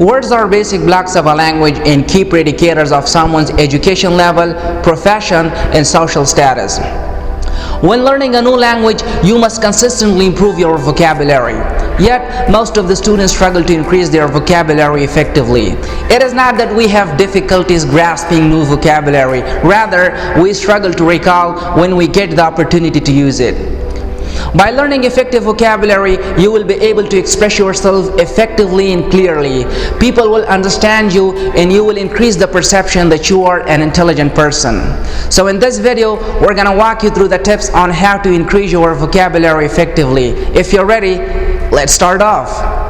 Words are basic blocks of a language and key predicators of someone's education level, profession, and social status. When learning a new language, you must consistently improve your vocabulary. Yet, most of the students struggle to increase their vocabulary effectively. It is not that we have difficulties grasping new vocabulary, rather, we struggle to recall when we get the opportunity to use it. By learning effective vocabulary, you will be able to express yourself effectively and clearly. People will understand you and you will increase the perception that you are an intelligent person. So in this video, we're going to walk you through the tips on how to increase your vocabulary effectively. If you're ready, let's start off.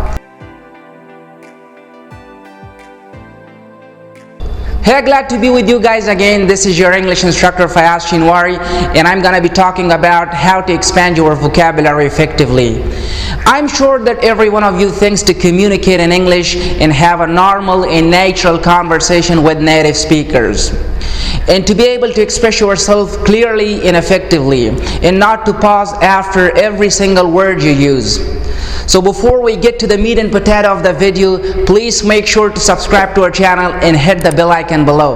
Hey, glad to be with you guys again. This is your English instructor Fayaz Shinwari, and I'm going to be talking about how to expand your vocabulary effectively. I'm sure that every one of you thinks to communicate in English and have a normal and natural conversation with native speakers, and to be able to express yourself clearly and effectively, and not to pause after every single word you use. So before we get to the meat and potato of the video, please make sure to subscribe to our channel and hit the bell icon below.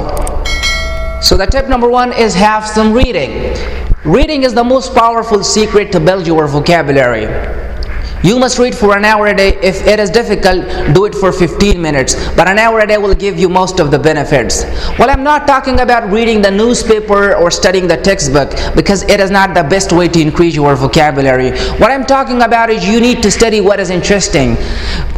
So the tip number 1 is have some reading. Reading is the most powerful secret to build your vocabulary. You must read for an hour a day. If it is difficult, do it for 15 minutes. But an hour a day will give you most of the benefits. Well, I'm not talking about reading the newspaper or studying the textbook, because it is not the best way to increase your vocabulary. What I'm talking about is you need to study what is interesting.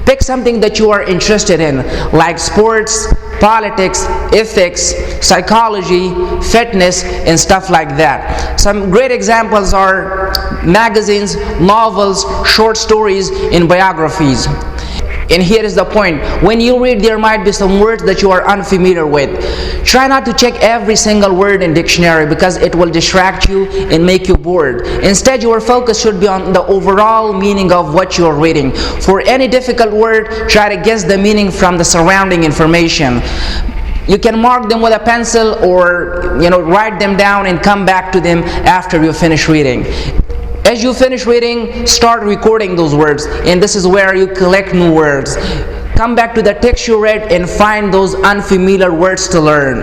Pick something that you are interested in, like sports, politics, ethics, psychology, fitness, and stuff like that. Some great examples are magazines, novels, short stories, and biographies. And here is the point. When you read, there might be some words that you are unfamiliar with. Try not to check every single word in dictionary, because it will distract you and make you bored. Instead, your focus should be on the overall meaning of what you are reading. For any difficult word, try to guess the meaning from the surrounding information. You can mark them with a pencil, or write them down and come back to them after you finish reading. As you finish reading, start recording those words, and this is where you collect new words. Come back to the text you read and find those unfamiliar words to learn.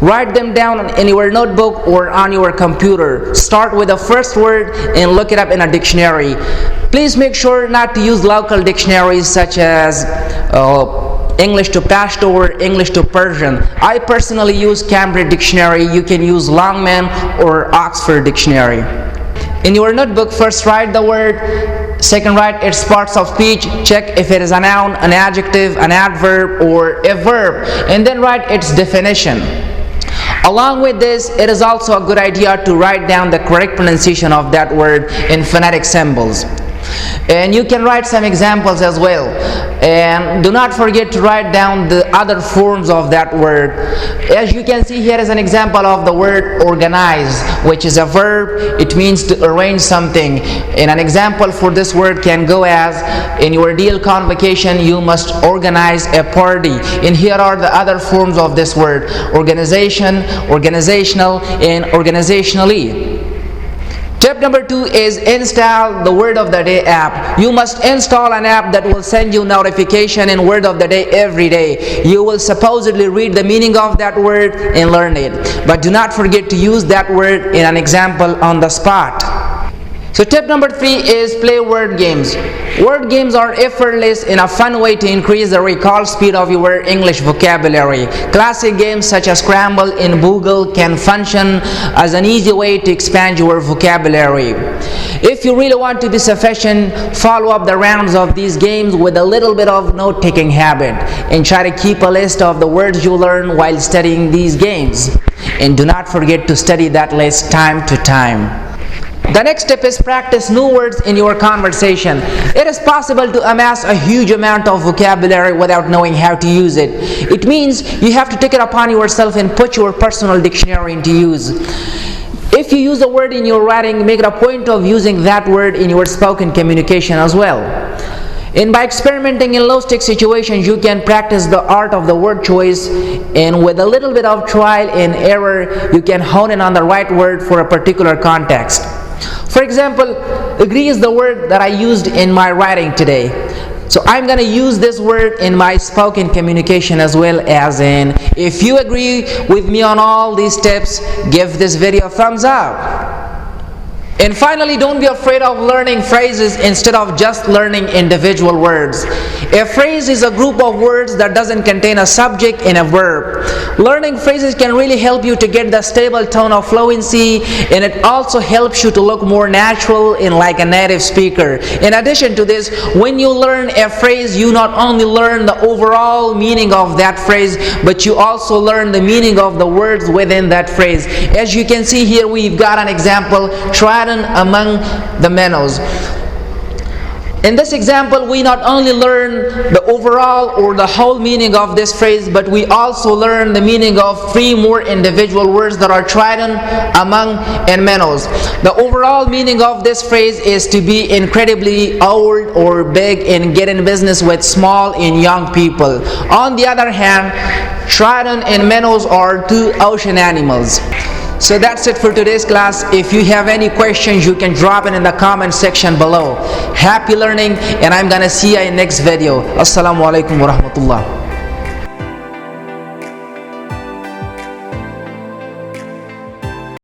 Write them down in your notebook or on your computer. Start with the first word and look it up in a dictionary. Please make sure not to use local dictionaries such as English to Pashto or English to Persian. I personally use Cambridge Dictionary. You can use Longman or Oxford Dictionary. In your notebook, first write the word, second write its parts of speech, check if it is a noun, an adjective, an adverb, or a verb, and then write its definition. Along with this, it is also a good idea to write down the correct pronunciation of that word in phonetic symbols. And you can write some examples as well. And do not forget to write down the other forms of that word. As you can see, here is an example of the word organize, which is a verb. It means to arrange something. And an example for this word can go as, in your ideal convocation, you must organize a party. And here are the other forms of this word: organization, organizational, and organizationally. Tip number 2 is install the Word of the Day app. You must install an app that will send you notification in Word of the Day every day. You will supposedly read the meaning of that word and learn it. But do not forget to use that word in an example on the spot. So tip number 3 is play word games. Word games are effortless and a fun way to increase the recall speed of your English vocabulary. Classic games such as Scrabble and Boogle can function as an easy way to expand your vocabulary. If you really want to be sufficient, follow up the rounds of these games with a little bit of note-taking habit, and try to keep a list of the words you learn while studying these games. And do not forget to study that list time to time. The next tip is practice new words in your conversation. It is possible to amass a huge amount of vocabulary without knowing how to use it. It means you have to take it upon yourself and put your personal dictionary into use. If you use a word in your writing, make it a point of using that word in your spoken communication as well. And by experimenting in low-stakes situations, you can practice the art of the word choice, and with a little bit of trial and error, you can hone in on the right word for a particular context. For example, agree is the word that I used in my writing today. So I'm gonna use this word in my spoken communication as well as in. If you agree with me on all these tips, give this video a thumbs up. And finally, don't be afraid of learning phrases instead of just learning individual words. A phrase is a group of words that doesn't contain a subject and a verb. Learning phrases can really help you to get the stable tone of fluency, and it also helps you to look more natural and like a native speaker. In addition to this, when you learn a phrase, you not only learn the overall meaning of that phrase, but you also learn the meaning of the words within that phrase. As you can see here, we've got an example, trident among the minnows. In this example, we not only learn the overall or the whole meaning of this phrase, but we also learn the meaning of 3 more individual words that are trident, among, and minnows. The overall meaning of this phrase is to be incredibly old or big and get in business with small and young people. On the other hand, trident and minnows are 2 ocean animals. So that's it for today's class. If you have any questions, you can drop it in the comment section below. Happy learning, and I'm gonna see you in next video. Assalamu alaikum wa rahmatullah.